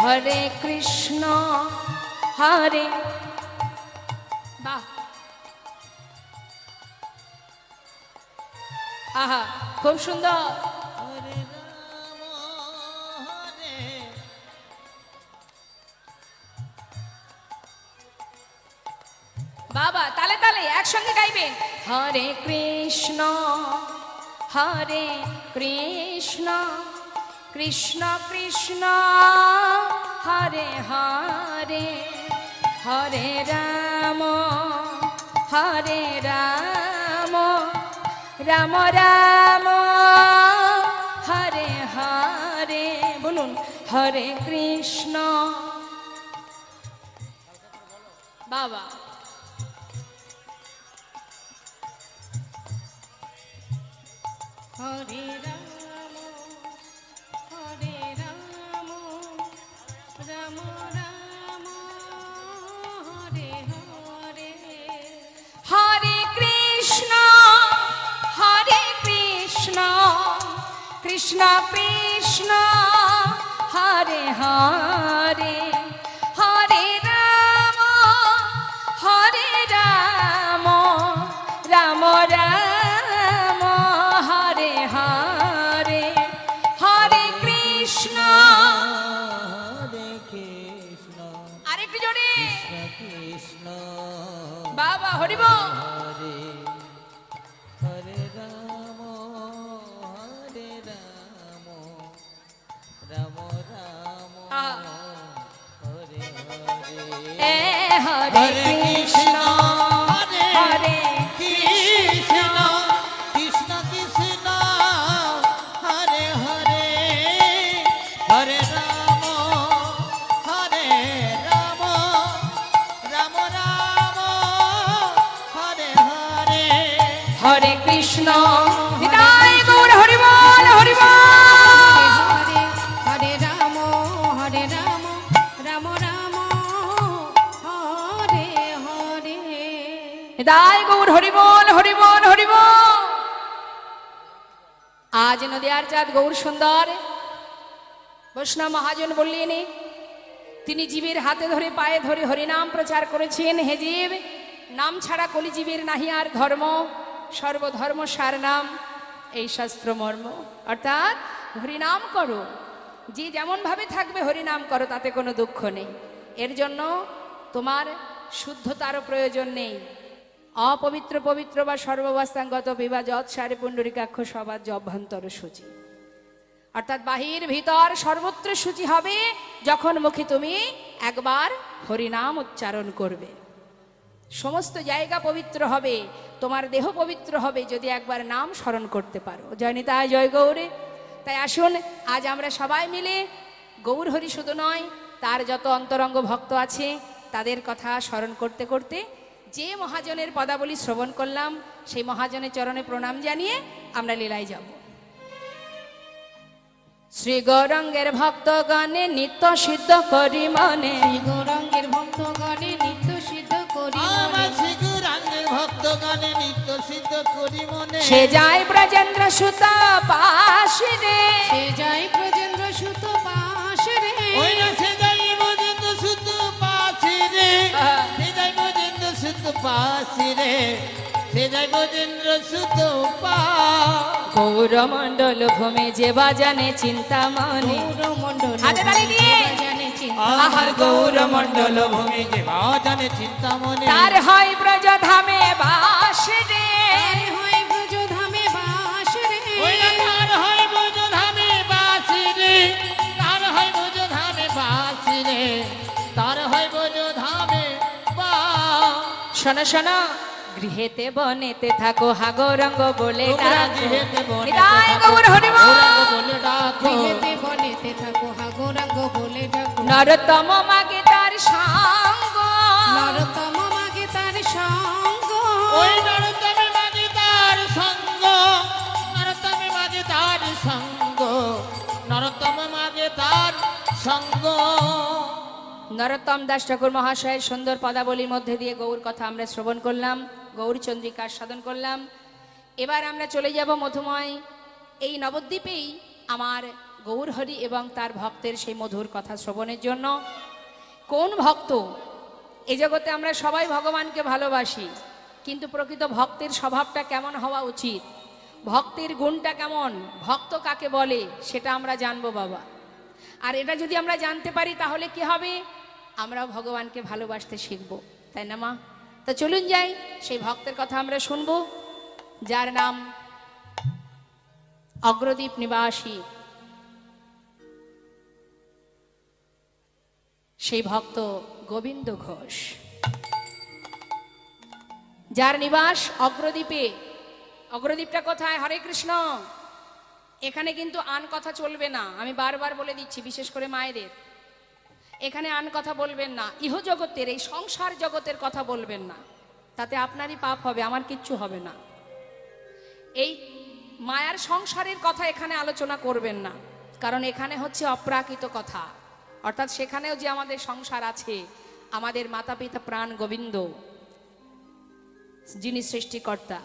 Speaker 1: হরে কৃষ্ণ হরে। বাহ, আহা, খুব সুন্দর।
Speaker 2: হরে রাম হরে।
Speaker 1: বাবা তালে তালে একসঙ্গে গাইবেন। হরে কৃষ্ণ হরে কৃষ্ণ, কৃষ্ণ কৃষ্ণ হরে হরে, হরে রাম হরে রাম, রাম রাম হরে হরে। বলুন হরে কৃষ্ণ। বাবা হরে রাম হরে রাম, রাম রাম হরে হরে, হরে কৃষ্ণ হরে কৃষ্ণ, কৃষ্ণ কৃষ্ণ হরে হরে, হরে রাম হরে রাম, রাম রাম হরে হরে, হরে কৃষ্ণ
Speaker 2: হরে কৃষ্ণ।
Speaker 1: আরেকটু জোরে।
Speaker 2: কৃষ্ণ
Speaker 1: বাবা হরি বল।
Speaker 2: হরে, হরে রাম হরে রাম, রাম রাম হরে হরে।
Speaker 1: এ হরে কৃষ্ণ হরে
Speaker 2: কৃষ্ণ, কৃষ্ণ কৃষ্ণ হরে হরে, হরে রাম হরে রাম,
Speaker 1: কৃষ্ণ নিতাই গৌর হরি বল হরি বল।
Speaker 3: হরে হরে রাম রাম রাম হরে হরে।
Speaker 1: নিতাই গৌর হরি বল হরি বল হরি বল। আজ নদিয়ার চাঁদ গৌর সুন্দর বৈষ্ণব মহাজন বললেন, তিনি জীবের হাতে ধরে পায়ে ধরে হরিনাম প্রচার করেছেন। হে জীব, নাম ছাড়া কলিজীবের নাহি আর ধর্ম, সর্বধর্ম সার নাম এই শাস্ত্র মর্ম। অর্থাৎ হরিনাম করো, যে যেমন ভাবে থাকবে হরিনাম করো, তাতে কোনো দুঃখ নেই। এর জন্য তোমার শুদ্ধতারও প্রয়োজন নেই। অপবিত্র পবিত্র বা সর্বাবস্থাঙ্গত বিবাহ যৎ সারে পুণ্ডরিকাক্ষ সবাজ অভ্যন্তর সূচি। অর্থাৎ বাহির ভিতর সর্বত্র সূচি হবে যখন মুখে তুমি একবার হরিনাম উচ্চারণ করবে। সমস্ত জায়গা পবিত্র হবে, তোমার দেহ পবিত্র হবে যদি একবার নাম স্মরণ করতে পারো। জয় নিতাই জয় গৌরে। তাই আসুন আজ আমরা সবাই মিলে গৌর হরি শুধু নয়, তার যত অন্তরঙ্গ ভক্ত আছে তাদের কথা স্মরণ করতে করতে যে মহাজনের পদাবলী শ্রবণ করলাম সেই মহাজনের চরণে প্রণাম জানিয়ে আমরা লীলায় যাব। শ্রী গৌরাঙ্গের ভক্তগণে নিত্য সিদ্ধ করি মনে,
Speaker 3: গৌরাঙ্গের ভক্তগণে নিত্য সিদ্ধ করি
Speaker 2: আমার শ্রী গৌরাঙ্গের ভক্তগণে নিত্য সিদ্ধ করি মনে।
Speaker 1: সে যায় ব্রজেন্দ্র সুত পাশে রে,
Speaker 3: সে যায় ব্রজেন্দ্র সুত পাশে রে।
Speaker 2: ওই না সে যাই ব্রজেন্দ্র সুত পাশে রে, সে যাই ব্রজেন্দ্র সুত পাশে রে, সে যাই ব্রজেন্দ্র সুত পাশে।
Speaker 1: গৌরমণ্ডল ভূমি যে বাজানে চিন্তা মনে,
Speaker 3: গৌরমণ্ডল
Speaker 1: হাতে তালি দিয়ে।
Speaker 3: জানে চিন্তা
Speaker 2: আহার গৌরমণ্ডল ভূমি যে বাজানে চিন্তা মনে।
Speaker 1: তার হয় ব্রজ ধামে বাস রে,
Speaker 3: তার হয় ব্রজধামে বাস রে।
Speaker 2: ওই না তার হয় ব্রজধামে বাসি রে, তার হয় ব্রজধামে বাসি রে, তার হয় ব্রজধামে বাস।
Speaker 1: শোনো শোনো, গৃহেতে বনেতে থাকো হাগরঙ্গ বলে
Speaker 2: তোমরা
Speaker 1: ডাকো।
Speaker 2: গৃহেতে বনেতে
Speaker 1: নিতাই
Speaker 2: থাকো,
Speaker 1: গৌর হরি বল।
Speaker 2: গৌরাঙ্গ বলে ডাকো।
Speaker 3: গৃহেতে বনেতে থাকো হা গৌরাঙ্গ বলে ডাকো।
Speaker 1: নরতম মাগে তার সঙ্গ,
Speaker 3: নরতম মাগে তার সঙ্গ।
Speaker 2: ওই নরতমে মাগে তার সঙ্গ, নরতমে মাগে তার সঙ্গ, নরতমে মাগে তার সঙ্গ।
Speaker 1: নরোত্তম দাস ঠাকুর মহাশয়ের সুন্দর পদাবলীর মধ্যে দিয়ে গৌর কথা আমরা শ্রবণ করলাম, গৌর চন্দ্রিকার সাধন করলাম। এবার আমরা চলে যাব মধুময় এই নবদ্বীপেই আমার গৌর হরি এবং তার ভক্তের সেই মধুর কথা শ্রবণের জন্য। কোন ভক্ত? এই জগতে আমরা সবাই ভগবানকে ভালোবাসি, কিন্তু প্রকৃত ভক্তের স্বভাবটা কেমন হওয়া উচিত, ভক্তের গুণটা কেমন, ভক্ত কাকে বলে সেটা আমরা জানবো বাবা। আর এটা যদি আমরা জানতে পারি তাহলে কি হবে, আমরাও ভগবানকে ভালোবাসতে শিখব, তাই না মা? তা চলুন যাই, সেই ভক্তের কথা আমরা শুনবো, যার নাম অগ্রদ্বীপ নিবাসী সেই ভক্ত গোবিন্দ ঘোষ, যার নিবাস অগ্রদ্বীপে। অগ্রদ্বীপটা কোথায়? হরে কৃষ্ণ। এখানে কিন্তু আন কথা চলবে না, আমি বারবার বলে দিচ্ছি, বিশেষ করে মায়েদের, এখানে আন কথা বলবেন না। ইহ জগতের, এই সংসার জগতের কথা বলবেন না, তাতে আপনারই পাপ হবে, আমার কিচ্ছু হবে না। এই মায়ার সংসারের কথা এখানে আলোচনা করবেন না, কারণ এখানে হচ্ছে অপ্রাকৃত কথা। অর্থাৎ সেখানেও যে আমাদের সংসার আছে, আমাদের মাতা পিতা প্রাণ গোবিন্দ যিনি সৃষ্টিকর্তা,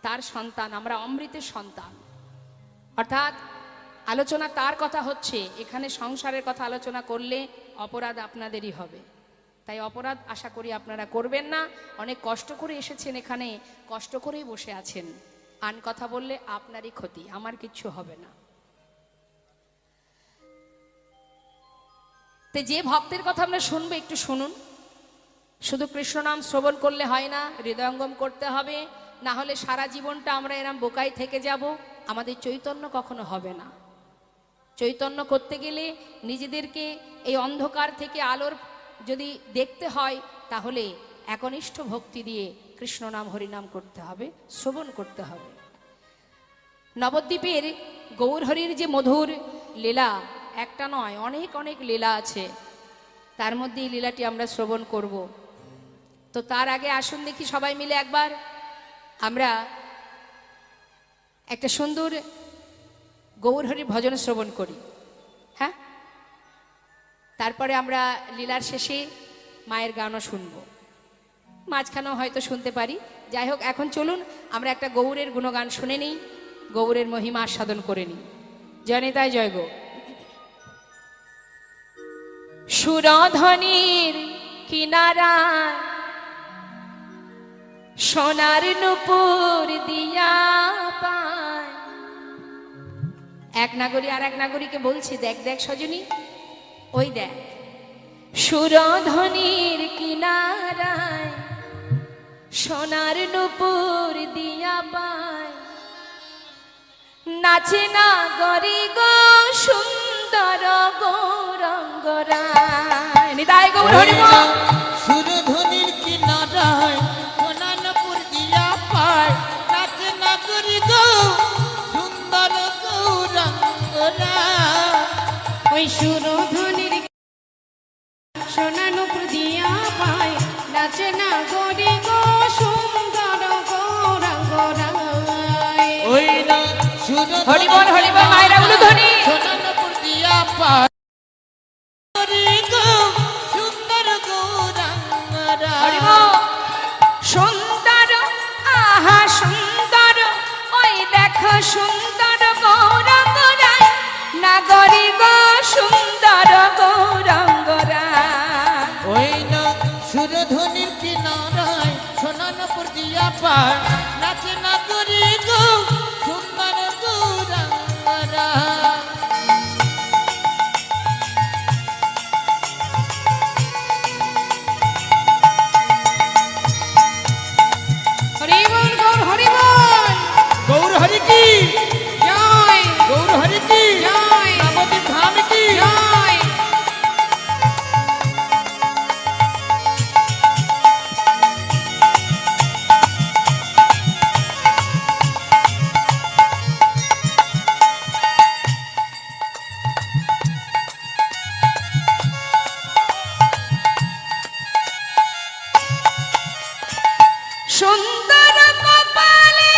Speaker 1: তার সন্তান, আমরা অমৃতের সন্তান। অর্থাৎ আলোচনা তার কথা হচ্ছে, এখানে সংসারের কথা আলোচনা করলে অপরাধ আপনাদেরই হবে। তাই অপরাধ আশা করি আপনারা করবেন না। অনেক কষ্ট করে এসেছেন এখানে, কষ্ট করেই বসে আছেন, আন কথা বললে আপনারই ক্ষতি, আমার কিচ্ছু হবে না। তো যে ভক্তের কথা আমরা শুনবো একটু শুনুন। শুধু কৃষ্ণ নাম শ্রবণ করলে হয় না, হৃদয়ঙ্গম করতে হবে, না হলে সারা জীবনটা আমরা এরম বোকাই থেকে যাব, আমাদের চৈতন্য কখনো হবে না। চৈতন্য করতে গেলে নিজেদেরকে এই অন্ধকার থেকে আলোর যদি দেখতে হয়, তাহলে একনিষ্ঠ ভক্তি দিয়ে কৃষ্ণ নাম হরিনাম করতে হবে, শ্রবণ করতে হবে। নবদ্বীপের গৌরহরির যে মধুর লীলা, একটা নয়, অনেক অনেক লীলা আছে, তার মধ্যে এই লীলাটি আমরা শ্রবণ করব। তো তার আগে আসুন দেখি সবাই মিলে একবার আমরা একটা সুন্দর গৌরহরি ভজন শ্রবণ করি, হ্যাঁ? তারপরে আমরা লীলার শেষে মায়ের গানও শুনবো, মাঝখানেও হয়তো শুনতে পারি। যাই হোক, এখন চলুন আমরা একটা গৌরের গুণগান শুনে নিই, গৌরের মহিমা আস্বাদন করে নিই। জয়নিতাই জয় গো। সুরধ্বনির কিনারা সোনার নুপুর দিয়া পায়। এক নাগরী আর এক নাগরীকে বলছে, দেখ দেখ সজনী, ওই দেখ সুরধ্বনির কিনারায় সোনার নুপুর দিয়া পায়। নাচে নাগরী গো সুন্দর গৌরঙ্গরায়। নিতাই গৌর হরি বল।
Speaker 2: সুরধনির কিনারায় সোনানপুর দিয়া পায়, নাচে নাগরী গো সুন্দর গৌরাঙ্গরায়।
Speaker 3: ওই সুরধ্বনির সোনানুপুর দিয়া পায়, নাচে না গরি গো সুন্দর গৌরাঙ্গরায়।
Speaker 2: ওই না সুরধনির
Speaker 1: হরি বল মায়েরা উলুধ্বনি।
Speaker 2: সোনানপুর দিয়া পায়, নাগরী গো সুন্দর গৌরাঙ্গরায়।
Speaker 1: হরি বল। সুন্দর, আহা সুন্দর, ওই দেখো সুন্দর গৌরাঙ্গরায়। নাগরী গো সুন্দর গৌরাঙ্গরায়।
Speaker 2: ওই না সুরধনির কিনারায় সোনানপুর দিয়া পায়, নাচে নাগরী গো সুন্দর গৌরাঙ্গরায়।
Speaker 3: হরি বল গৌর হরি বল।
Speaker 2: গৌর হরি কি
Speaker 3: জয়
Speaker 2: গৌর হরি কি
Speaker 3: জয়
Speaker 2: নবদ্বীপ ধাম কি।
Speaker 3: জয়।
Speaker 1: সুন্দর কপালে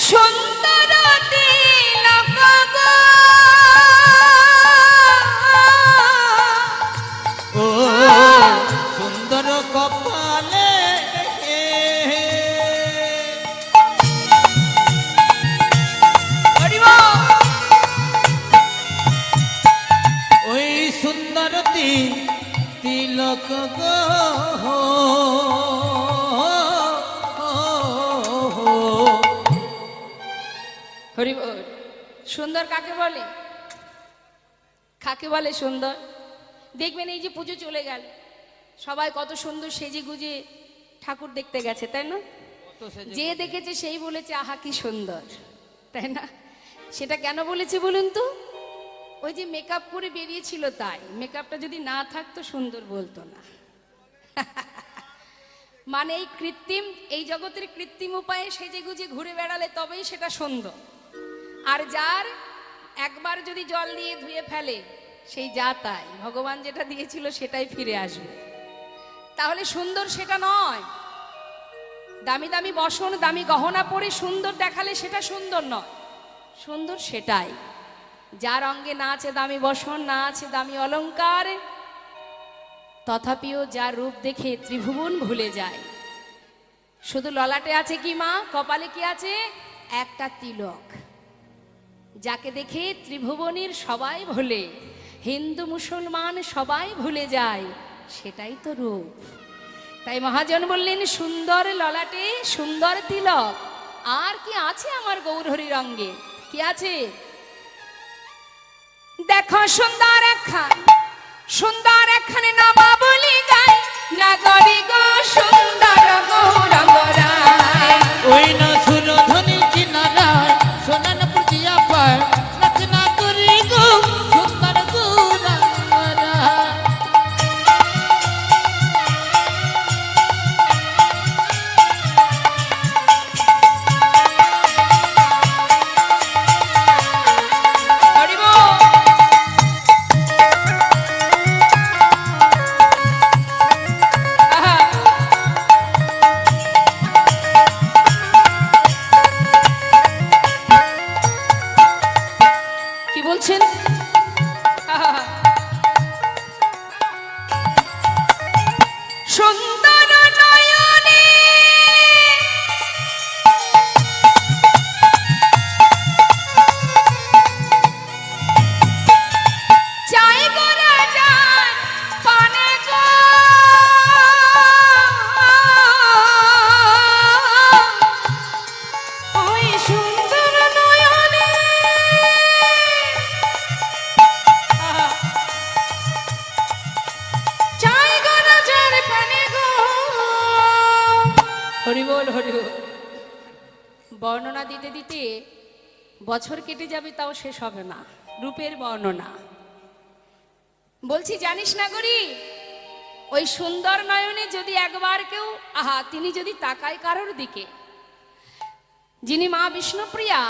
Speaker 1: সুন্দর তিলক গো।
Speaker 2: ও সুন্দর কপালে
Speaker 1: হরি বল।
Speaker 2: ওই সুন্দর তিলক গো।
Speaker 1: হরি বল। সুন্দর কাকে বলে? কাকে বলে সুন্দর? দেখবেন এই যে পুজো চলে গেল, সবাই কত সুন্দর সেজে গুজে ঠাকুর দেখতে গেছে, তাই না? যে দেখেছে সেই বলেছে আহা কি সুন্দর, তাই না? সেটা কেন বলেছে বলুন তো? ওই যে মেকআপ করে বেরিয়েছিল, তাই। মেকআপটা যদি না থাকতো সুন্দর বলতো না। মানে এই কৃত্রিম, এই জগতের কৃত্রিম উপায়ে সেজে গুজে ঘুরে বেড়ালে তবেই সেটা সুন্দর। আর যার একবার যদি জল দিয়ে ধুয়ে ফেলে, সেই যা তাই, ভগবান যেটা দিয়েছিল সেটাই ফিরে আসবে। তাহলে সুন্দর সেটা নয়। দামি দামি বসন, দামি গহনা পরে সুন্দর দেখালে সেটা সুন্দর নয়। সুন্দর সেটাই যার অঙ্গে না আছে দামি বসন, না আছে দামি অলংকার, তথাপিও যার রূপ দেখে ত্রিভুবন ভুলে যায়। শুধু ললাটে আছে কি মা, কপালে কি আছে? একটা তিলক। যাকে দেখে ত্রিভুবনের সবাই ভুলে, হিন্দু মুসলমান সবাই ভুলে যায়, সেটাই তো রূপ। তাই মহাজন বললেন সুন্দর ললাটে সুন্দর তিলক। আর কি আছে আমার গৌরহরির অঙ্গে? কি আছে? দেখো সুন্দর একখানে নামা বলি গাই, নাগরী গো সুন্দর গৌরাঙ্গরায়।
Speaker 2: ওই না সুরধনির কিনারায় সোনানপুর দিয়া পায়, নাচে নাগরী গো সুন্দর গৌরাঙ্গরায়।
Speaker 1: হরি বল। বর্ণনা দিতে দিতে বছর কেটে যাবে, তাও শেষ হবে না রূপের বর্ণনা। বলছি জানিস না গরি, ওই সুন্দর নয়নে যদি একবার কেউ তিনি যদি তাকায় কারোর দিকে, যিনি মা বিষ্ণুপ্রিয়া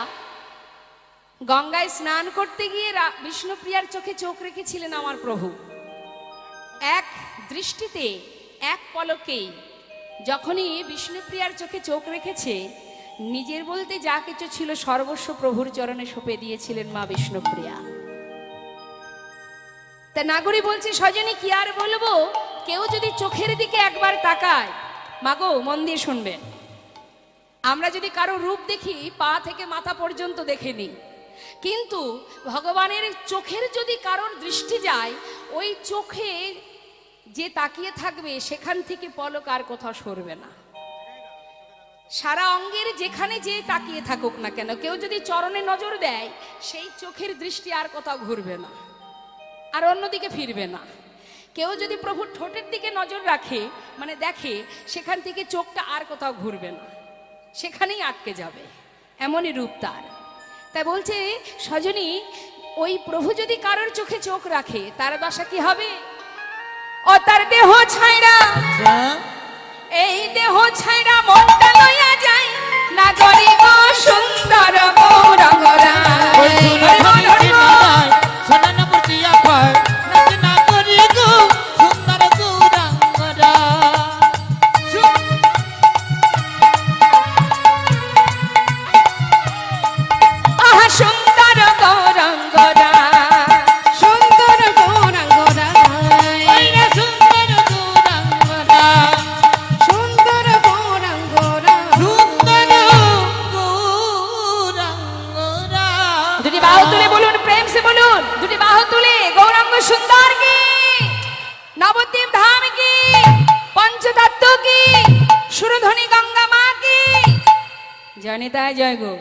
Speaker 1: গঙ্গায় স্নান করতে গিয়ে বিষ্ণুপ্রিয়ার চোখে চোখ রেখেছিলেন আমার প্রভু, এক দৃষ্টিতে এক পলকেই যখনই বিষ্ণুপ্রিয়ার চোখে চোখ রেখেছে, নিজের বলতে যা কিছু ছিল সর্বস্ব প্রভুর চরণে সঁপে দিয়েছিলেন মা বিষ্ণুপ্রিয়া। তা নাগরী বলছে সজনী কি আর বলবো, কেউ যদি চোখের দিকে একবার তাকায়, মাগো মন দিয়ে শুনবেন, আমরা যদি কারো রূপ দেখি পা থেকে মাথা পর্যন্ত দেখে নিই, কিন্তু ভগবানের চোখের যদি কারোর দৃষ্টি যায়, ওই চোখে যে তাকিয়ে থাকবে সেখান থেকে পলক আর কোথাও সরবে না। সারা অঙ্গের যেখানে যে তাকিয়ে থাকুক না কেন, কেউ যদি চরণে নজর দেয়, সেই চোখের দৃষ্টি আর কোথাও ঘুরবে না, আর অন্যদিকে ফিরবে না। কেউ যদি প্রভুর ঠোঁটের দিকে নজর রাখে, মানে দেখে, সেখান থেকে চোখটা আর কোথাও ঘুরবে না, সেখানেই আটকে যাবে, এমনই রূপ তার। তাই বলছে সজনী, ওই প্রভু যদি কারোর চোখে চোখ রাখে, তার দশা কি হবে? ও তার দেহ ছাইরা,
Speaker 2: আচ্ছা
Speaker 1: এই দেহ ছাইরা মনটা লইয়া যায়, নাগরী গো সুন্দর গৌরাঙ্গরা।
Speaker 2: ওই সুরধনী নায় সোনা না বুঝিয়া পায়, নাচ না করি গো সুন্দর গৌরাঙ্গরা।
Speaker 1: আহা সুন্দর গৌরাঙ্গরা,
Speaker 3: সুন্দর গৌরাঙ্গরা,
Speaker 2: ওই রে সুন্দর গৌরাঙ্গরা,
Speaker 3: সুন্দর গৌরাঙ্গরা,
Speaker 2: সুন্দর গৌরাঙ্গরা।
Speaker 1: দুটি বাহু তুলে বলুন, প্রেম সে বলুন, দুটি বাহু তুলে গৌরাঙ্গ সুন্দর কি, নবদ্বীপ ধাম কি, পঞ্চতত্ত্ব কি, সুরধনী গঙ্গা মা কি, জয় নিতাই জয় গো।